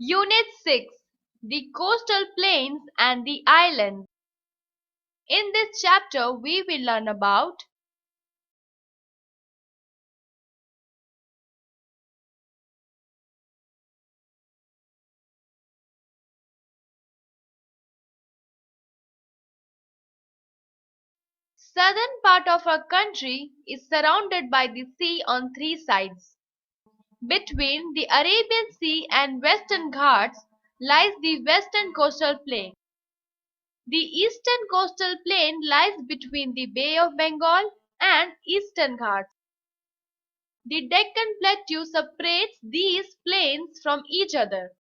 Unit 6, the coastal plains and the islands. In this chapter, we will learn about southern part of our country is surrounded by the sea on three sides. Between the Arabian Sea and Western Ghats lies the western coastal plain. The eastern coastal plain lies between the Bay of Bengal and Eastern Ghats. The Deccan Plateau separates these plains from each other.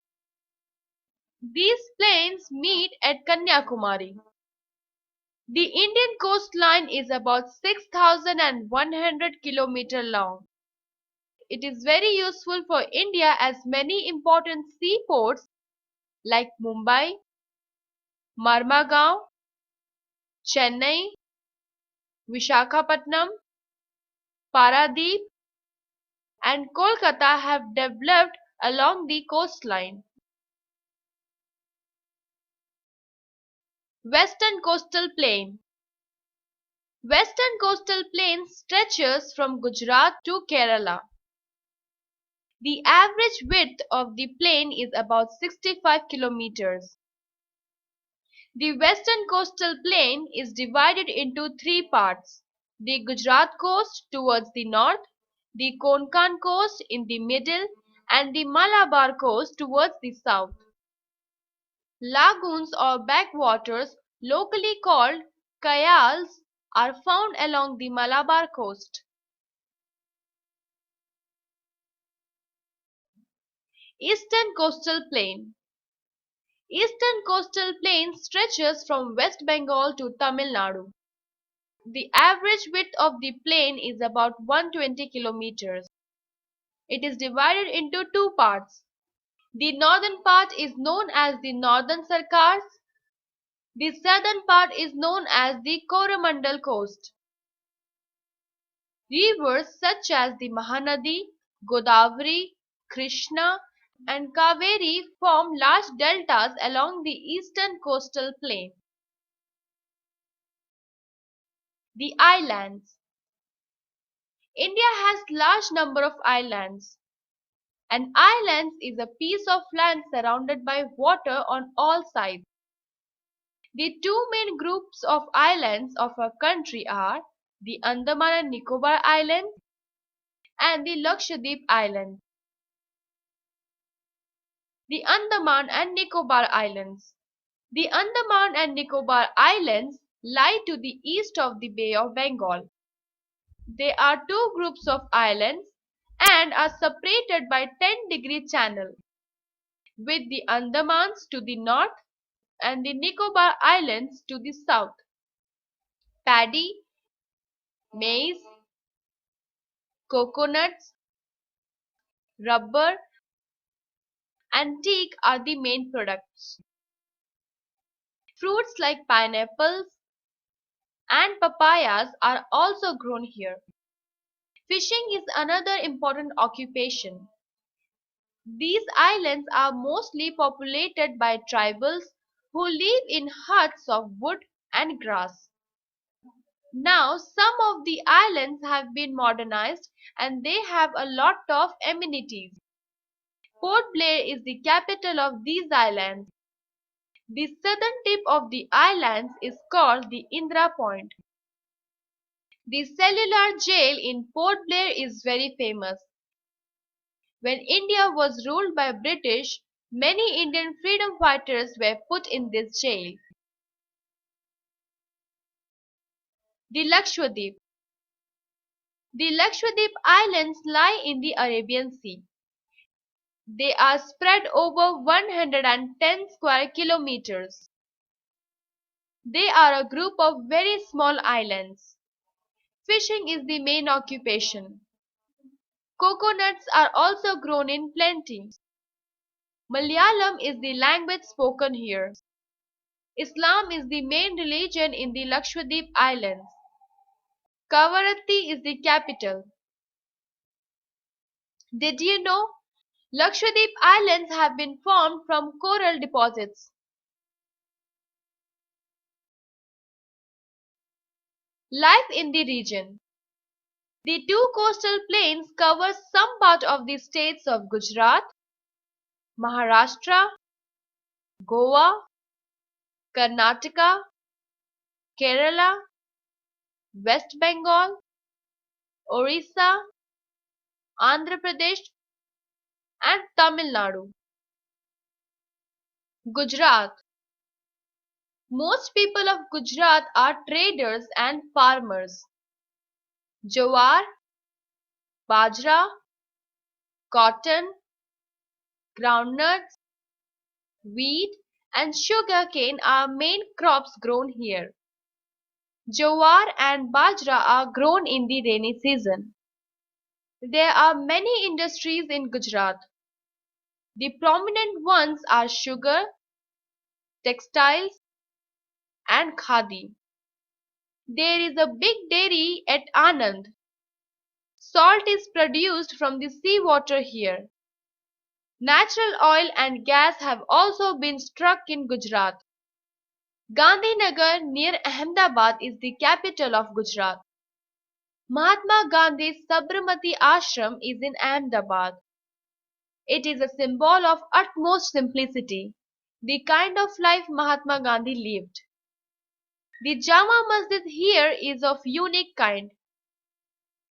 These plains meet at Kanyakumari. The Indian coastline is about 6,100 km long. It is very useful for India as many important seaports like Mumbai, Marmagaon, Chennai, Vishakhapatnam, Paradip, and Kolkata have developed along the coastline. Western Coastal Plain. Western Coastal Plain stretches from Gujarat to Kerala. The average width of the plain is about 65 kilometers. The Western Coastal Plain is divided into three parts: the Gujarat coast towards the north, the Konkan coast in the middle, and the Malabar coast towards the south. Lagoons or backwaters, locally called kayals, are found along the Malabar coast. Eastern Coastal Plain. Eastern Coastal Plain stretches from West Bengal to Tamil Nadu. The average width of the plain is about 120 kilometers. It is divided into two parts. The northern part is known as the Northern Sarkars. The southern part is known as the Coromandel coast. Rivers such as the Mahanadi, Godavari, Krishna, and Kaveri form large deltas along the eastern coastal plain. The islands. India has large number of islands. An island is a piece of land surrounded by water on all sides. The two main groups of islands of our country are the Andaman and Nicobar Islands and the Lakshadweep Islands. The Andaman and Nicobar Islands. The Andaman and Nicobar Islands lie to the east of the Bay of Bengal. They are two groups of islands and are separated by 10-degree channel, with the Andamans to the north and the Nicobar Islands to the south. Paddy, maize, coconuts, rubber, and teak are the main products. Fruits like pineapples and papayas are also grown here. Fishing is another important occupation. These islands are mostly populated by tribals who live in huts of wood and grass. Now, some of the islands have been modernized and they have a lot of amenities. Port Blair is the capital of these islands. The southern tip of the islands is called the Indra Point. The cellular jail in Port Blair is very famous. When India was ruled by British, many Indian freedom fighters were put in this jail. The Lakshadweep. The Lakshadweep Islands lie in the Arabian Sea. They are spread over 110 square kilometers. They are a group of very small islands. Fishing is the main occupation. Coconuts are also grown in plenty. Malayalam is the language spoken here. Islam is the main religion in the Lakshadweep Islands. Kavaratti is the capital. Did you know Lakshadweep Islands have been formed from coral deposits. Life in the region. The two coastal plains cover some part of the states of Gujarat, Maharashtra, Goa, Karnataka, Kerala, West Bengal, Orissa, Andhra Pradesh, and Tamil Nadu. Gujarat. Most people of Gujarat are traders and farmers. Jowar, bajra, cotton, groundnuts, wheat, and sugarcane are main crops grown here. Jowar and bajra are grown in the rainy season. There are many industries in Gujarat. The prominent ones are sugar, textiles, and khadi. There is a big dairy at Anand. Salt is produced from the seawater here. Natural oil and gas have also been struck in Gujarat. Gandhinagar near Ahmedabad is the capital of Gujarat. Mahatma Gandhi's Sabarmati Ashram is in Ahmedabad. It is a symbol of utmost simplicity, the kind of life Mahatma Gandhi lived. The Jama Masjid here is of unique kind.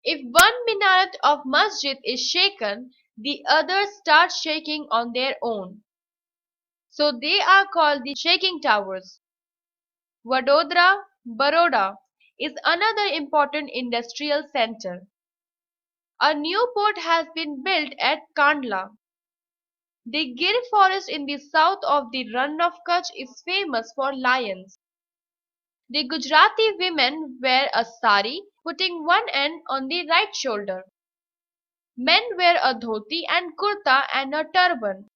If one minaret of masjid is shaken, the others start shaking on their own. So they are called the shaking towers. Vadodara, Baroda is another important industrial center. A new port has been built at Kandla. The Gir forest in the south of the Rann of Kutch is famous for lions. The Gujarati women wear a sari, putting one end on the right shoulder. Men wear a dhoti and kurta and a turban.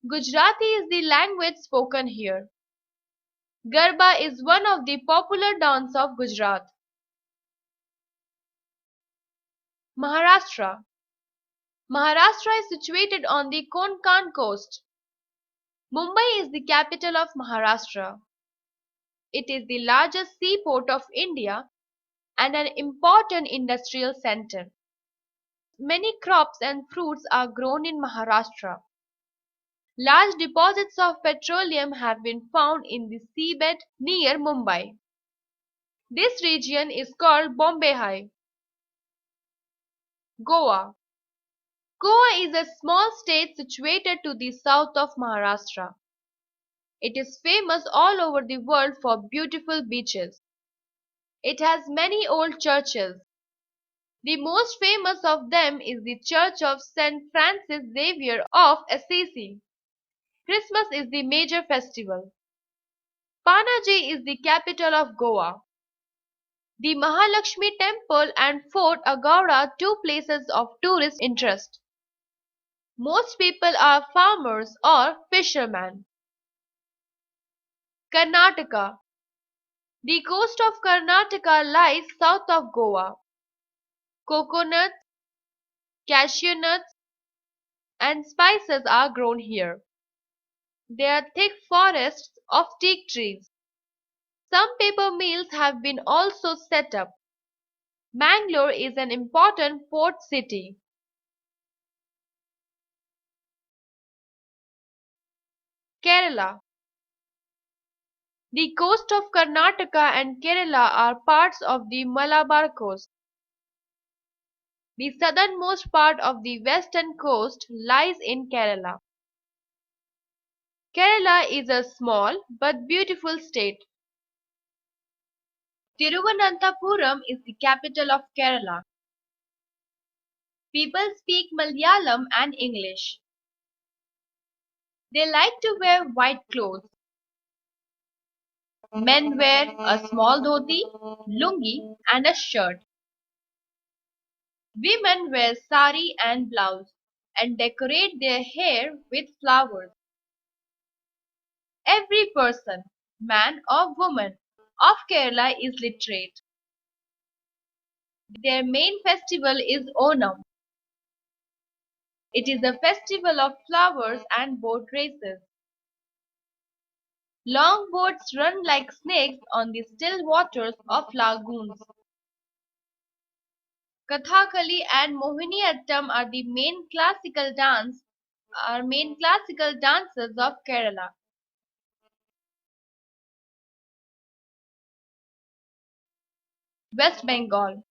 Gujarati is the language spoken here. Garba is one of the popular dance of Gujarat. Maharashtra. Maharashtra is situated on the Konkan coast. Mumbai is the capital of Maharashtra. It is the largest seaport of India and an important industrial center. Many crops and fruits are grown in Maharashtra. Large deposits of petroleum have been found in the seabed near Mumbai. This region is called Bombay High. Goa. Goa is a small state situated to the south of Maharashtra. It is famous all over the world for beautiful beaches. It has many old churches. The most famous of them is the Church of St. Francis Xavier of Assisi. Christmas is the major festival. Panaji is the capital of Goa. The Mahalakshmi Temple and Fort Agoura two places of tourist interest. Most people are farmers or fishermen. Karnataka. The coast of Karnataka lies south of Goa. Coconuts, cashew nuts, and spices are grown here. There are thick forests of teak trees. Some paper mills have been also set up. Mangalore is an important port city. Kerala. The coast of Karnataka and Kerala are parts of the Malabar coast. The southernmost part of the western coast lies in Kerala. Kerala is a small but beautiful state. Tiruvananthapuram is the capital of Kerala. People speak Malayalam and English. They like to wear white clothes. Men wear a small dhoti, lungi, and a shirt. Women wear sari and blouse and decorate their hair with flowers. Every person, man or woman, of Kerala is literate. Their main festival is Onam. It is a festival of flowers and boat races. Long boats run like snakes on the still waters of lagoons. Kathakali and Mohiniyattam are main classical dances of Kerala. West Bengal.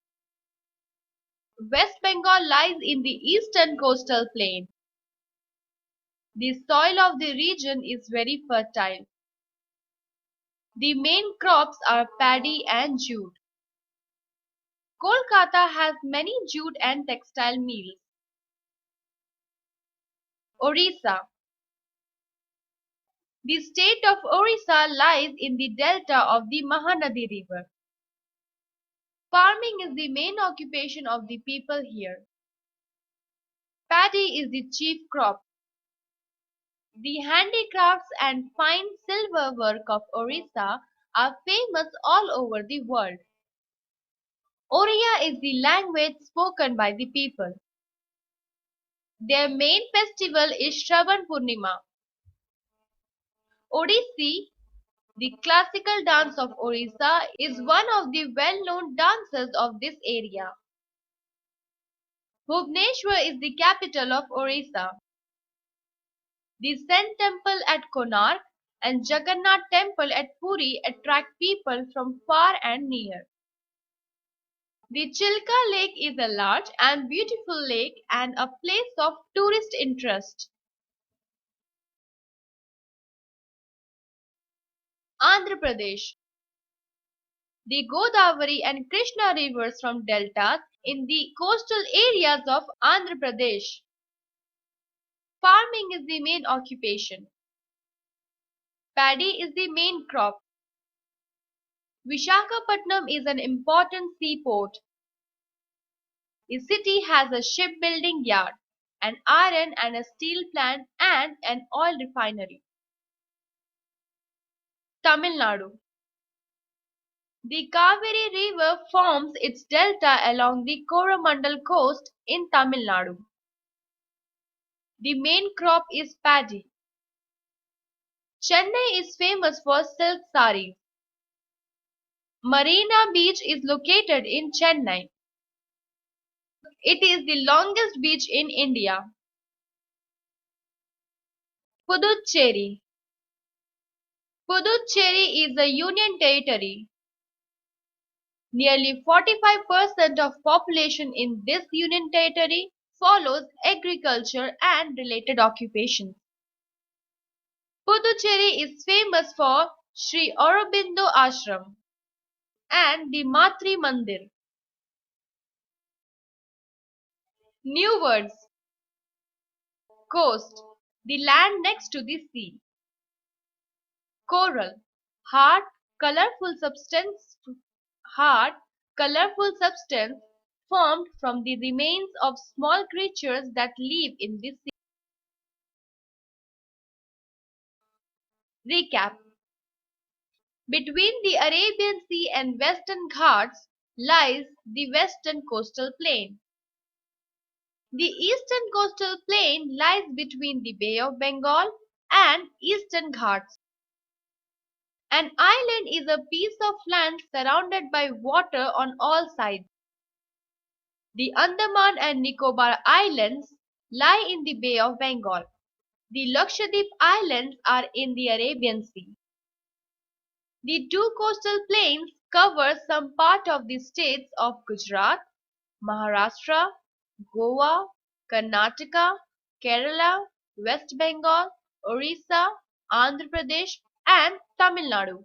West Bengal lies in the eastern coastal plain. The soil of the region is very fertile. The main crops are paddy and jute. Kolkata has many jute and textile mills. Orissa. The state of Orissa lies in the delta of the Mahanadi River. Farming is the main occupation of the people here. Paddy is the chief crop. The handicrafts and fine silver work of Orissa are famous all over the world. Oriya is the language spoken by the people. Their main festival is Shravan Purnima. Odissi, the classical dance of Orissa, is one of the well-known dances of this area. Bhubaneswar is the capital of Orissa. The Sen temple at Konark and Jagannath temple at Puri attract people from far and near. The Chilka Lake is a large and beautiful lake and a place of tourist interest. Andhra Pradesh. The Godavari and Krishna rivers from deltas in the coastal areas of Andhra Pradesh. Farming is the main occupation. Paddy is the main crop. Vishakhapatnam is an important seaport. The city has a shipbuilding yard, an iron and a steel plant, and an oil refinery. Tamil Nadu. The Kaveri River forms its delta along the Coromandel coast in Tamil Nadu. The main crop is paddy. Chennai is famous for silk saris. Marina Beach is located in Chennai. It is the longest beach in India. Puducherry. Puducherry is a union territory. Nearly 45% of population in this union territory follows agriculture and related occupations. Puducherry is famous for Sri Aurobindo Ashram and the Matri Mandir. New words. Coast, the land next to the sea. Coral, hard, colorful substance, hard, colorful substance formed from the remains of small creatures that live in the sea. Recap. Between the Arabian Sea and Western Ghats lies the Western Coastal Plain. The Eastern Coastal Plain lies between the Bay of Bengal and Eastern Ghats. An island is a piece of land surrounded by water on all sides. The Andaman and Nicobar Islands lie in the Bay of Bengal. The Lakshadweep Islands are in the Arabian Sea. The two coastal plains cover some part of the states of Gujarat, Maharashtra, Goa, Karnataka, Kerala, West Bengal, Orissa, Andhra Pradesh, and Tamil Nadu.